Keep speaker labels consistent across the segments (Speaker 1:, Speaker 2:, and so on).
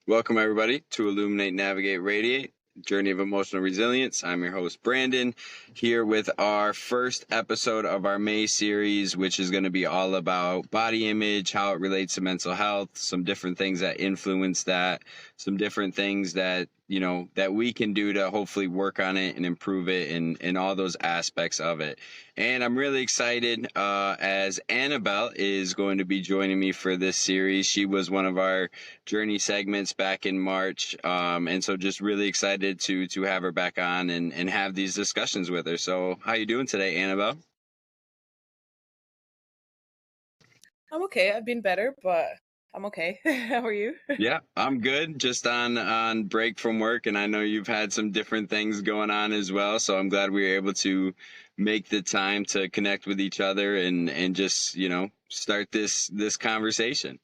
Speaker 1: Welcome, everybody, to Illuminate, Navigate, Radiate, Journey of Emotional Resilience. I'm your host, Brandon, here with our first episode of our May series, which is going to be all about body image, how it relates to mental health, some different things that influence that, some different things that, that we can do to hopefully work on it and improve it and all those aspects of it. And I'm really excited as Anabel is going to be joining me for this series. She was one of our journey segments back in March. And so just really excited to have her back on and have these discussions with her. So how you doing today, Anabel?
Speaker 2: I'm okay. I've been better, but I'm okay. How are you?
Speaker 1: Yeah, I'm good. Just on break from work, and I know you've had some different things going on as well. So I'm glad we were able to make the time to connect with each other and just start this conversation.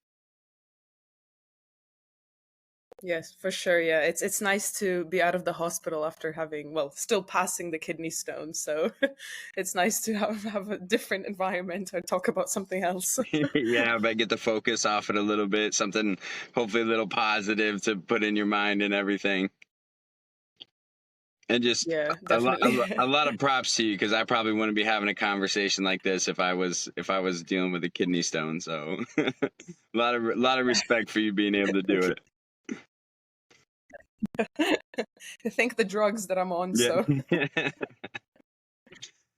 Speaker 2: Yes, for sure. Yeah, it's nice to be out of the hospital after having, well, still passing the kidney stone. So it's nice to have a different environment or talk about something else.
Speaker 1: Yeah, but get the focus off it a little bit, something hopefully a little positive to put in your mind and everything. And just
Speaker 2: Yeah,
Speaker 1: a lot,
Speaker 2: definitely.
Speaker 1: a lot of props to you because I probably wouldn't be having a conversation like this if I was dealing with a kidney stone. So a lot of respect for you being able to do
Speaker 2: Thank
Speaker 1: it.
Speaker 2: you. Thank the drugs that I'm on. So
Speaker 1: Yeah.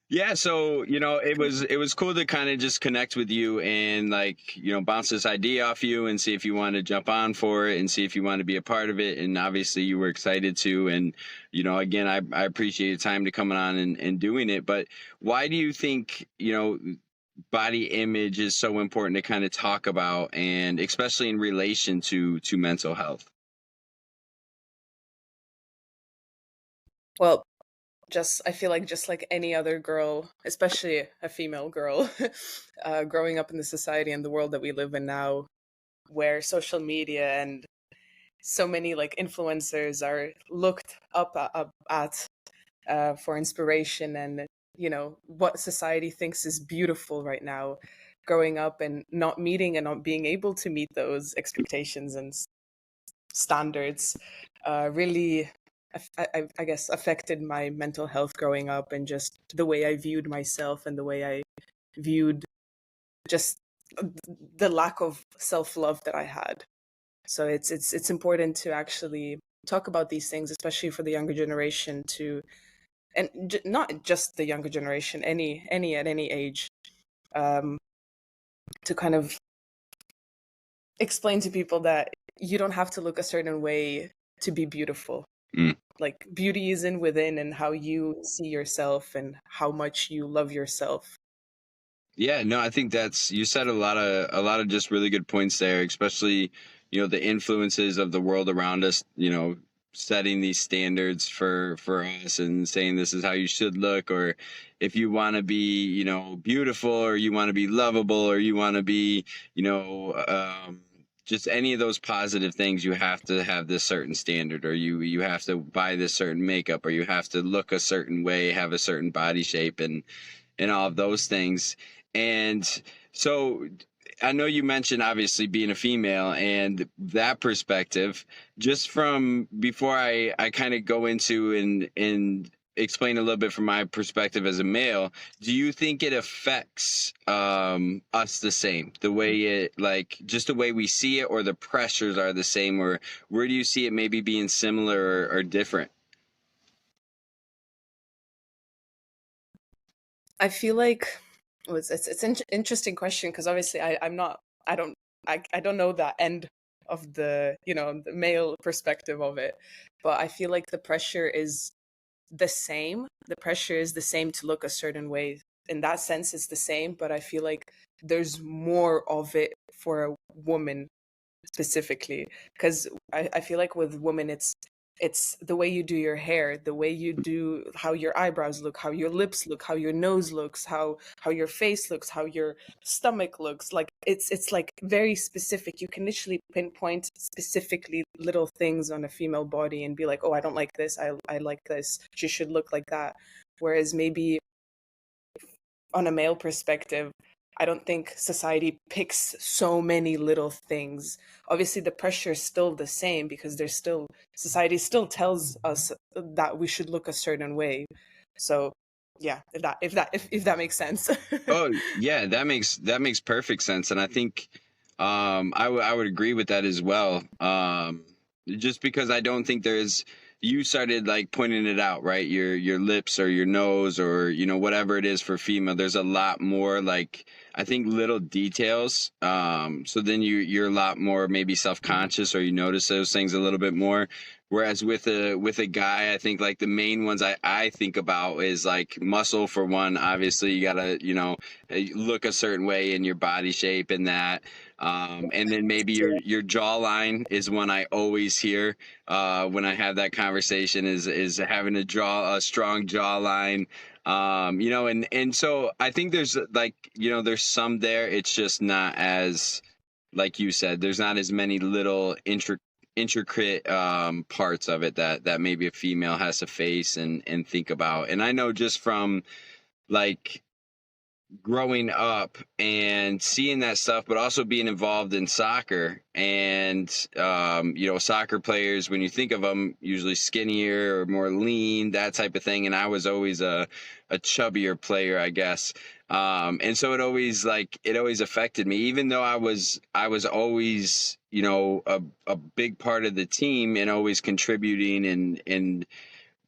Speaker 1: Yeah, so it was cool to kind of just connect with you and like bounce this idea off you and see if you want to jump on for it and see if you want to be a part of it. And obviously you were excited to. And again, I appreciate your time to coming on and doing it. But why do you think body image is so important to kind of talk about, and especially in relation to mental health?
Speaker 2: well, just I feel like just like any other girl, especially a female girl, growing up in the society and the world that we live in now, where social media and so many like influencers are looked up at for inspiration and what society thinks is beautiful right now, growing up and not meeting and not being able to meet those expectations and standards really I guess affected my mental health growing up, and just the way I viewed myself and the way I viewed just the lack of self-love that I had. So it's important to actually talk about these things, especially for the younger generation, to and not just the younger generation, any at any age, um, to kind of explain to people that you don't have to look a certain way to be beautiful.
Speaker 1: Mm.
Speaker 2: Like beauty is in within, and how you see yourself and how much you love yourself.
Speaker 1: Yeah, no, I think you said a lot of just really good points there, especially, the influences of the world around us, setting these standards for us and saying this is how you should look, or if you want to be, beautiful, or you want to be lovable, or you want to be, just any of those positive things, you have to have this certain standard, or you have to buy this certain makeup, or you have to look a certain way, have a certain body shape, and all of those things. And so I know you mentioned obviously being a female and that perspective. Just from before I kind of go into and explain a little bit from my perspective as a male, do you think it affects us the same? The way it, like, just the way we see it, or the pressures are the same, or where do you see it maybe being similar or different?
Speaker 2: I feel like it's an interesting question, because obviously I'm not I don't I don't know the end of the the male perspective of it, but I feel like the pressure is the same. The pressure is the same to look a certain way. In that sense, it's the same, but I feel like there's more of it for a woman specifically, because I feel like with women it's the way you do your hair, the way you do, how your eyebrows look, how your lips look, how your nose looks, how your face looks, how your stomach looks. Like it's like very specific. You can literally pinpoint specifically little things on a female body and be like, oh, I don't like this, I like this, she should look like that. Whereas maybe on a male perspective, I don't think society picks so many little things. Obviously, the pressure is still the same because there's still society still tells us that we should look a certain way. So, yeah, if that makes sense.
Speaker 1: Oh yeah, that makes perfect sense, and I think I would agree with that as well. Just because I don't think there's you started like pointing it out, right? Your lips or your nose or whatever it is for female. There's a lot more like I think little details. So then you're a lot more maybe self conscious or you notice those things a little bit more. Whereas with a guy, I think like the main ones I think about is like muscle for one. Obviously, you gotta look a certain way in your body shape and that. And then maybe your jawline is one I always hear when I have that conversation is having a strong jawline. And so I think there's like there's some there. It's just not as like you said. There's not as many little intricate parts of it that maybe a female has to face and think about. And I know just from like growing up and seeing that stuff, but also being involved in soccer and soccer players, when you think of them, usually skinnier or more lean, that type of thing. And I was always a chubbier player, I guess. And so it always affected me, even though I was always a big part of the team and always contributing and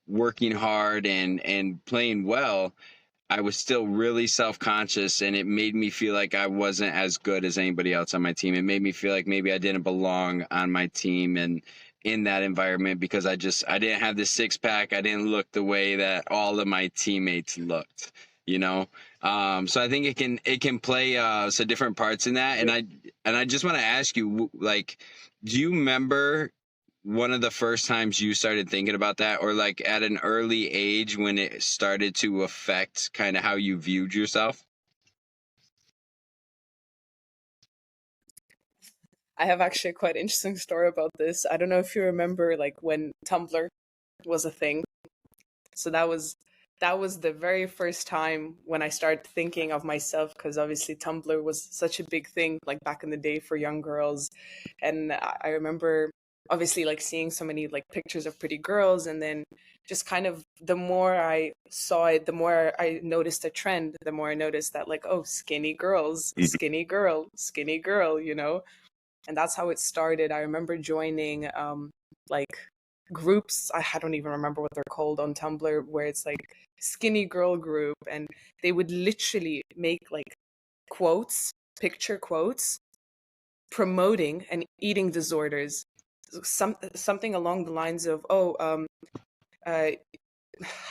Speaker 1: working hard and playing well. I was still really self-conscious, and it made me feel like I wasn't as good as anybody else on my team. It made me feel like maybe I didn't belong on my team and in that environment because I didn't have the six pack. I didn't look the way that all of my teammates looked, you know? So I think it can play some different parts in that. And I just want to ask you, like, do you remember one of the first times you started thinking about that, or like at an early age when it started to affect kind of how you viewed yourself?
Speaker 2: I have actually a quite interesting story about this. I don't know if you remember, like when Tumblr was a thing. So that was the very first time when I started thinking of myself, because obviously Tumblr was such a big thing like back in the day for young girls. And I remember obviously like seeing so many like pictures of pretty girls, and then just kind of the more I saw it, the more I noticed a trend, the more I noticed that like, oh, skinny girls, skinny girl, and that's how it started. I remember joining like groups. I don't even remember what they're called on Tumblr, where it's like skinny girl group, and they would literally make like quotes, picture quotes, promoting and eating disorders. Something along the lines of, oh, uh,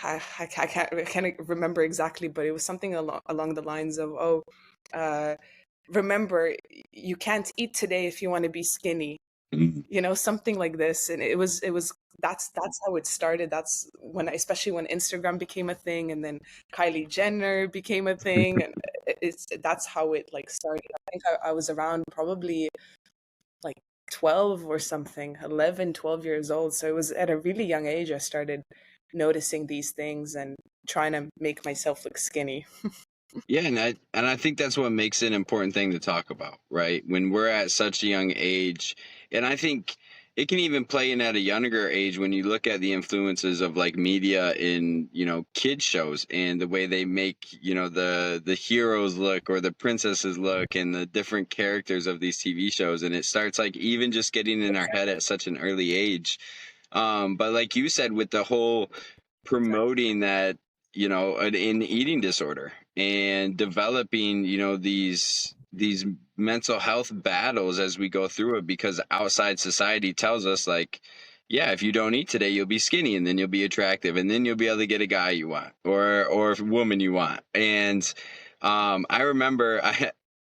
Speaker 2: I can't remember exactly, but it was something along the lines of, oh, uh, remember, you can't eat today if you want to be skinny, something like this. And it was that's how it started. That's when, especially when Instagram became a thing, and then Kylie Jenner became a thing, and that's how it like started. I think I was around probably like 12 or something, 11, 12 years old. So it was at a really young age I started noticing these things and trying to make myself look skinny.
Speaker 1: Yeah, and I think that's what makes it an important thing to talk about, right? When we're at such a young age, and I think it can even play in at a younger age when you look at the influences of like media in, kids shows and the way they make, the heroes look or the princesses look and the different characters of these TV shows, and it starts like even just getting in our head at such an early age. But like you said, with the whole
Speaker 2: Exactly.
Speaker 1: promoting that an eating disorder and developing these mental health battles as we go through it, because outside society tells us like, yeah, if you don't eat today you'll be skinny and then you'll be attractive and then you'll be able to get a guy you want or a woman you want. And I remember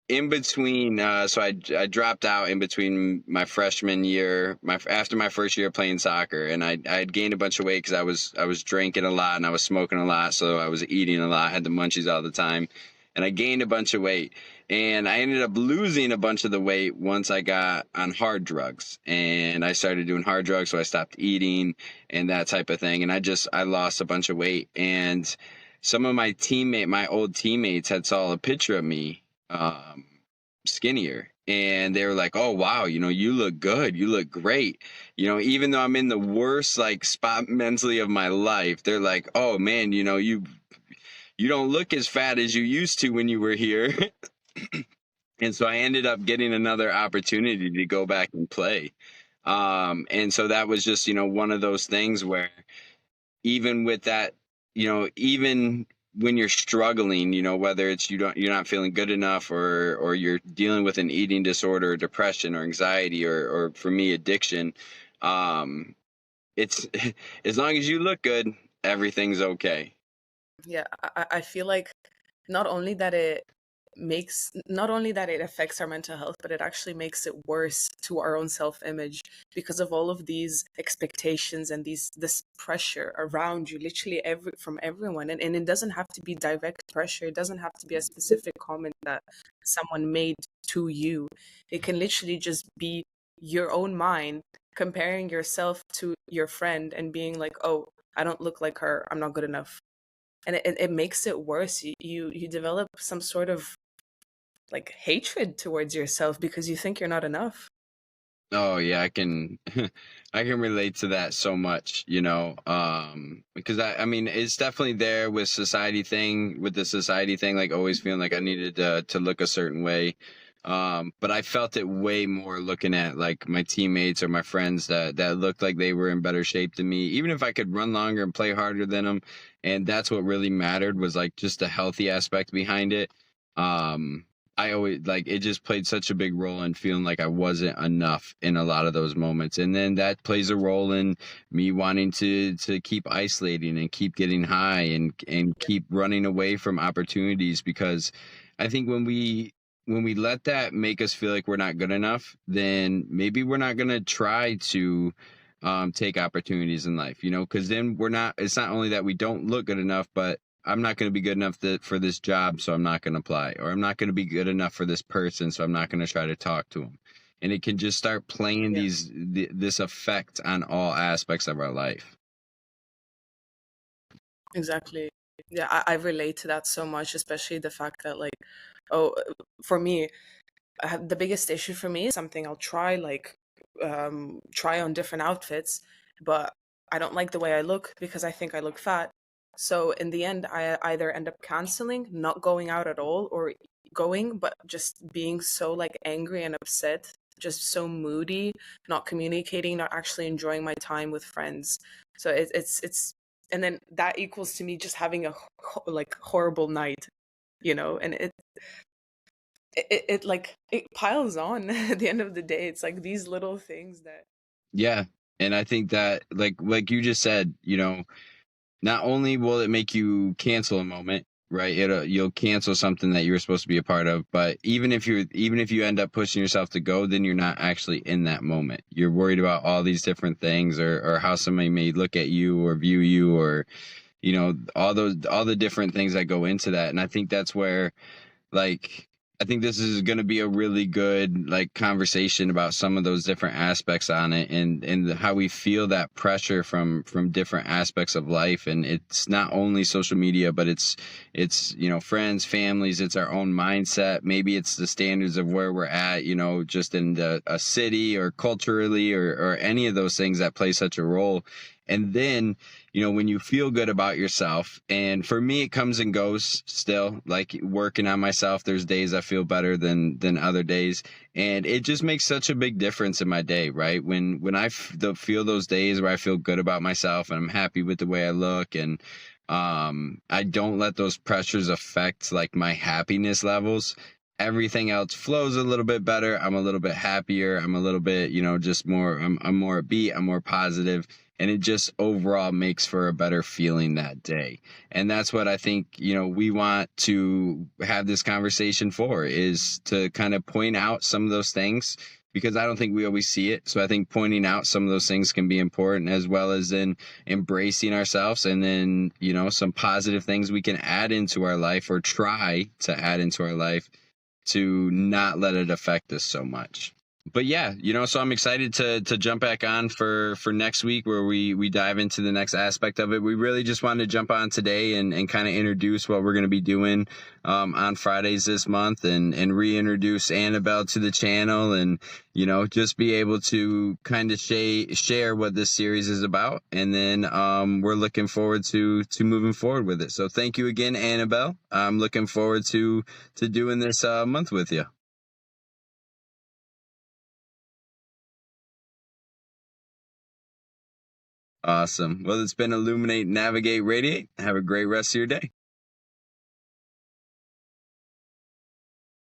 Speaker 1: in between so I dropped out in between my freshman year after my first year playing soccer, and I had gained a bunch of weight because I was drinking a lot and I was smoking a lot, so I was eating a lot, had the munchies all the time, and I gained a bunch of weight, and I ended up losing a bunch of the weight once I got on hard drugs, and I started doing hard drugs, so I stopped eating and that type of thing, and I lost a bunch of weight. And some of my old teammates had saw a picture of me um, skinnier, and they were like, "Oh wow, you look good, you look great." Even though I'm in the worst like spot mentally of my life, they're like, "Oh man, you don't look as fat as you used to when you were here." And so I ended up getting another opportunity to go back and play. And so that was just, one of those things where even with that, even when you're struggling, whether it's you're not feeling good enough, or you're dealing with an eating disorder, or depression, or anxiety, or for me, addiction, um, it's as long as you look good, everything's okay.
Speaker 2: Yeah, I feel like not only that it affects our mental health, but it actually makes it worse to our own self-image because of all of these expectations and this pressure around you, literally from everyone. And it doesn't have to be direct pressure. It doesn't have to be a specific comment that someone made to you. It can literally just be your own mind comparing yourself to your friend and being like, oh, I don't look like her, I'm not good enough. And it makes it worse. You develop some sort of like hatred towards yourself because you think you're not enough.
Speaker 1: Oh yeah, I can I can relate to that so much, because I mean it's definitely there with the society thing, like always feeling like I needed to look a certain way. But I felt it way more looking at like my teammates or my friends that looked like they were in better shape than me, even if I could run longer and play harder than them. And that's what really mattered, was like just the healthy aspect behind it. Um, I always like it just played such a big role in feeling like I wasn't enough in a lot of those moments. And then that plays a role in me wanting to keep isolating and keep getting high and keep running away from opportunities, because I think when we let that make us feel like we're not good enough, then maybe we're not going to try to take opportunities in life, because then it's not only that we don't look good enough, but I'm not going to be good enough for this job, so I'm not going to apply. Or I'm not going to be good enough for this person, so I'm not going to try to talk to them. And it can just start playing
Speaker 2: Yeah,
Speaker 1: this effect on all aspects of our life.
Speaker 2: exactly. Yeah, I relate to that so much, especially the fact that like, oh, for me, the biggest issue for me is something I'll try, like try on different outfits, but I don't like the way I look because I think I look fat. So in the end, I either end up canceling, not going out at all, or going but just being so like angry and upset, just so moody, not communicating, not actually enjoying my time with friends. So it's and then that equals to me just having a like horrible night, and it like it piles on at the end of the day. It's like these little things that
Speaker 1: Yeah. And I think that like you just said, not only will it make you cancel a moment, right? You'll cancel something that you were supposed to be a part of, but even if you end up pushing yourself to go, then you're not actually in that moment. You're worried about all these different things, or how somebody may look at you or view you, or all the different things that go into that. And I think that's where, like, I think this is going to be a really good like conversation about some of those different aspects on it, and how we feel that pressure from different aspects of life. And it's not only social media, but it's friends, families, it's our own mindset. Maybe it's the standards of where we're at, just in a city, or culturally, or any of those things that play such a role. And then when you feel good about yourself, and for me, it comes and goes still, like working on myself. There's days I feel better than other days. And it just makes such a big difference in my day, right? When I feel those days where I feel good about myself and I'm happy with the way I look, and I don't let those pressures affect like my happiness levels. Everything else flows a little bit better. I'm a little bit happier. I'm a little bit, just more, I'm more upbeat. I'm more positive, and it just overall makes for a better feeling that day. And that's what I think, we want to have this conversation for, is to kind of point out some of those things, because I don't think we always see it. So I think pointing out some of those things can be important, as well as then embracing ourselves, and then, some positive things we can add into our life, or try to add into our life, to not let it affect us so much. But yeah, so I'm excited to jump back on for next week, where we dive into the next aspect of it. We really just wanted to jump on today and kind of introduce what we're going to be doing on Fridays this month, and reintroduce Anabel to the channel, and just be able to kind of share what this series is about. And then we're looking forward to moving forward with it. So thank you again, Anabel. I'm looking forward to doing this month with you. Awesome. Well, it's been Illuminate, Navigate, Radiate. Have a great rest of your day.